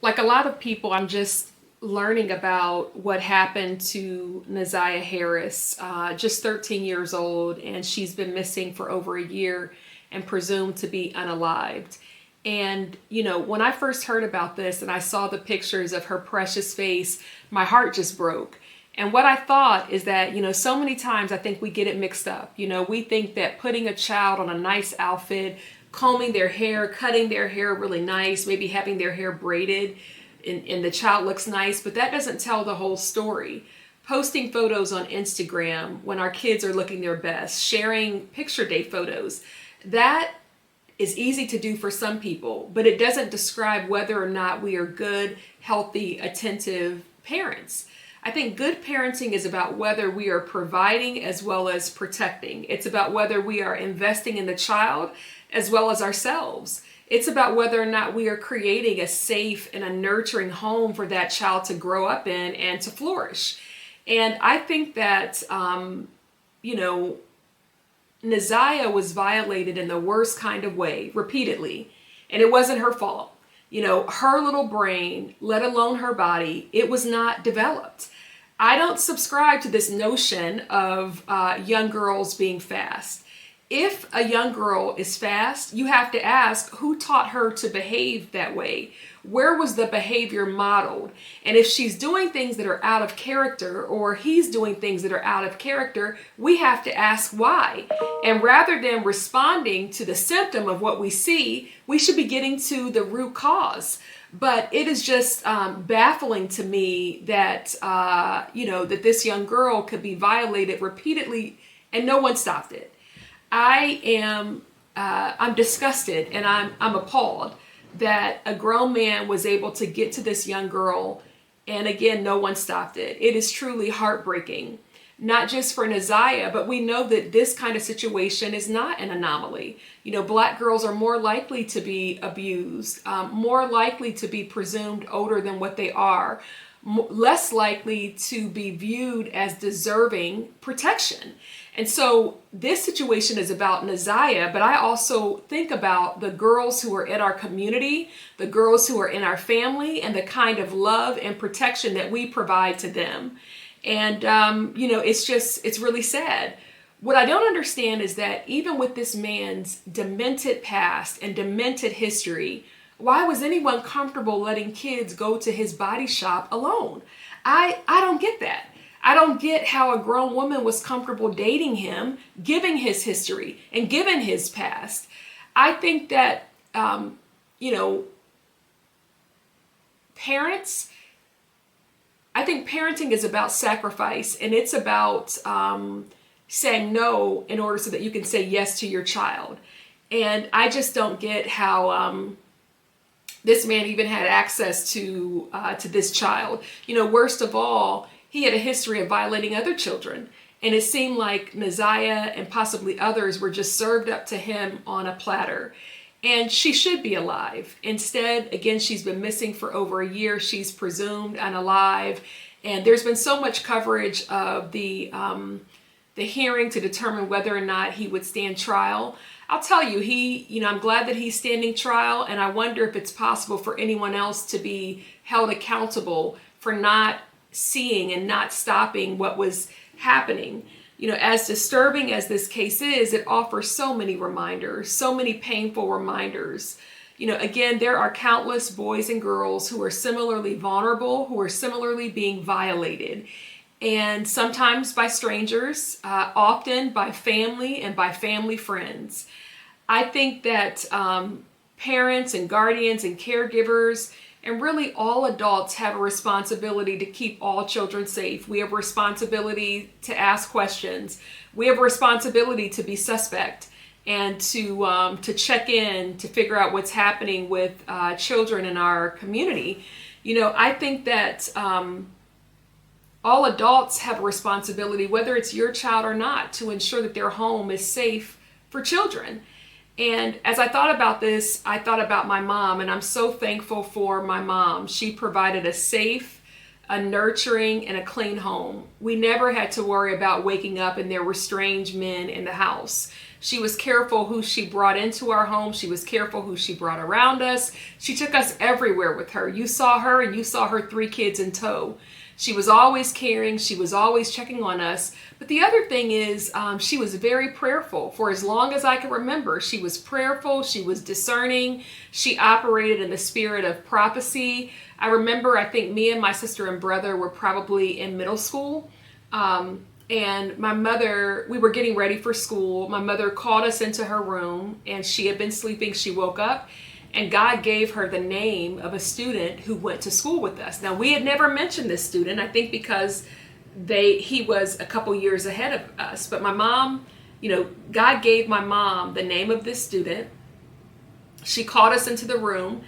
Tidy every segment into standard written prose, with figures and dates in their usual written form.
Like a lot of people, I'm just learning about what happened to NaZiyah Harris, just 13 years old, and she's been missing for over a year and presumed to be unalived. And, when I first heard about this and I saw the pictures of her precious face, my heart just broke. And what I thought is that, so many times I think we get it mixed up. We think that putting a child on a nice outfit, combing their hair, cutting their hair really nice, maybe having their hair braided, and the child looks nice, but that doesn't tell the whole story. Posting photos on Instagram when our kids are looking their best, sharing picture day photos, that is easy to do for some people, but it doesn't describe whether or not we are good, healthy, attentive parents. I think good parenting is about whether we are providing as well as protecting. It's about whether we are investing in the child as well as ourselves. It's about whether or not we are creating a safe and a nurturing home for that child to grow up in and to flourish. And I think that, NaZiyah was violated in the worst kind of way, repeatedly. And it wasn't her fault. Her little brain, let alone her body, it was not developed. I don't subscribe to this notion of young girls being fast. If a young girl is fast, you have to ask who taught her to behave that way. Where was the behavior modeled? And if she's doing things that are out of character, or he's doing things that are out of character, we have to ask why. And rather than responding to the symptom of what we see, we should be getting to the root cause. But it is just baffling to me that, that this young girl could be violated repeatedly and no one stopped it. I'm disgusted and I'm appalled that a grown man was able to get to this young girl, and again, no one stopped it. It is truly heartbreaking, not just for NaZiyah, but we know that this kind of situation is not an anomaly. Black girls are more likely to be abused, more likely to be presumed older than what they are, less likely to be viewed as deserving protection. And so this situation is about NaZiyah, but I also think about the girls who are in our community, the girls who are in our family, and the kind of love and protection that we provide to them. And, it's really sad. What I don't understand is that even with this man's demented past and demented history, why was anyone comfortable letting kids go to his body shop alone? I don't get that. I don't get how a grown woman was comfortable dating him, given his history and given his past. I think that, parenting is about sacrifice, and it's about saying no in order so that you can say yes to your child. And I just don't get how this man even had access to this child. Worst of all, he had a history of violating other children. And it seemed like NaZiyah and possibly others were just served up to him on a platter. And she should be alive. Instead, again, she's been missing for over a year. She's presumed unalive. And there's been so much coverage of the hearing to determine whether or not he would stand trial. I'll tell you, I'm glad that he's standing trial. And I wonder if it's possible for anyone else to be held accountable for not seeing and not stopping what was happening. As disturbing as this case is, it offers so many reminders, so many painful reminders. Again, there are countless boys and girls who are similarly vulnerable, who are similarly being violated. And sometimes by strangers, often by family and by family friends. I think that parents and guardians and caregivers and really all adults have a responsibility to keep all children safe. We have a responsibility to ask questions. We have a responsibility to be suspect and to check in, to figure out what's happening with children in our community. I think that all adults have a responsibility, whether it's your child or not, to ensure that their home is safe for children. And as I thought about this, I thought about my mom, and I'm so thankful for my mom. She provided a safe, a nurturing, and a clean home. We never had to worry about waking up and there were strange men in the house. She was careful who she brought into our home. She was careful who she brought around us. She took us everywhere with her. You saw her, and you saw her 3 kids in tow. She was always caring. She was always checking on us. But the other thing is, she was very prayerful. For as long as I can remember, she was prayerful. She was discerning. She operated in the spirit of prophecy. I remember, I think me and my sister and brother were probably in middle school. And my mother, we were getting ready for school. My mother called us into her room, and she had been sleeping. She woke up, and God gave her the name of a student who went to school with us. Now, we had never mentioned this student, I think because he was a couple years ahead of us. But my mom, God gave my mom the name of this student. She called us into the room,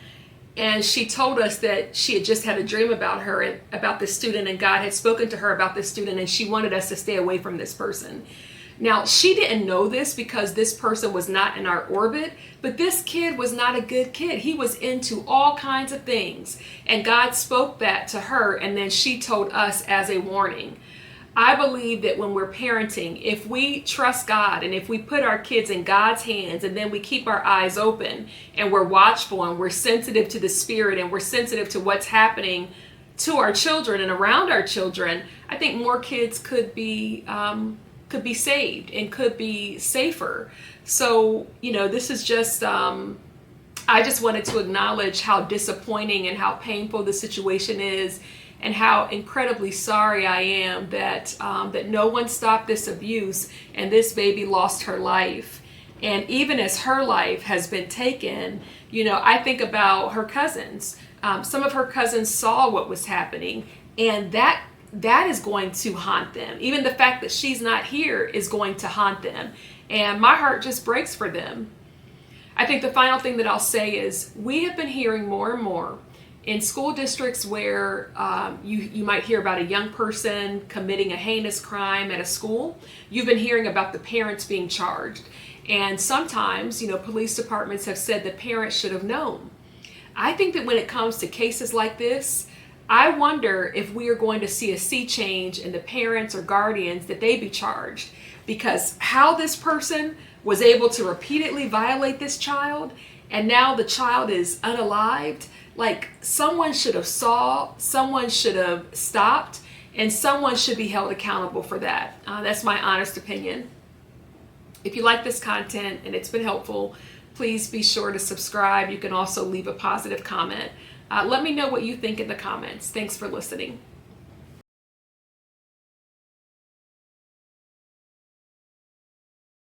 and she told us that she had just had a dream about her and about this student, and God had spoken to her about this student, and she wanted us to stay away from this person. Now, she didn't know this because this person was not in our orbit, but this kid was not a good kid. He was into all kinds of things, and God spoke that to her, and then she told us as a warning. I believe that when we're parenting, if we trust God and if we put our kids in God's hands and then we keep our eyes open and we're watchful and we're sensitive to the spirit and we're sensitive to what's happening to our children and around our children, I think more kids could be saved and could be safer. So, this is just, I just wanted to acknowledge how disappointing and how painful the situation is, and how incredibly sorry I am that no one stopped this abuse and this baby lost her life. And even as her life has been taken, I think about her cousins. Some of her cousins saw what was happening, and that is going to haunt them. Even the fact that she's not here is going to haunt them. And my heart just breaks for them. I think the final thing that I'll say is we have been hearing more and more in school districts where you might hear about a young person committing a heinous crime at a school. You've been hearing about the parents being charged. And sometimes, police departments have said the parents should have known. I think that when it comes to cases like this, I wonder if we are going to see a sea change in the parents or guardians that they be charged. Because how this person was able to repeatedly violate this child, and now the child is unalived, like someone should have saw, someone should have stopped, and someone should be held accountable for that. That's my honest opinion. If you like this content and it's been helpful, please be sure to subscribe. You can also leave a positive comment. Let me know what you think in the comments. Thanks for listening.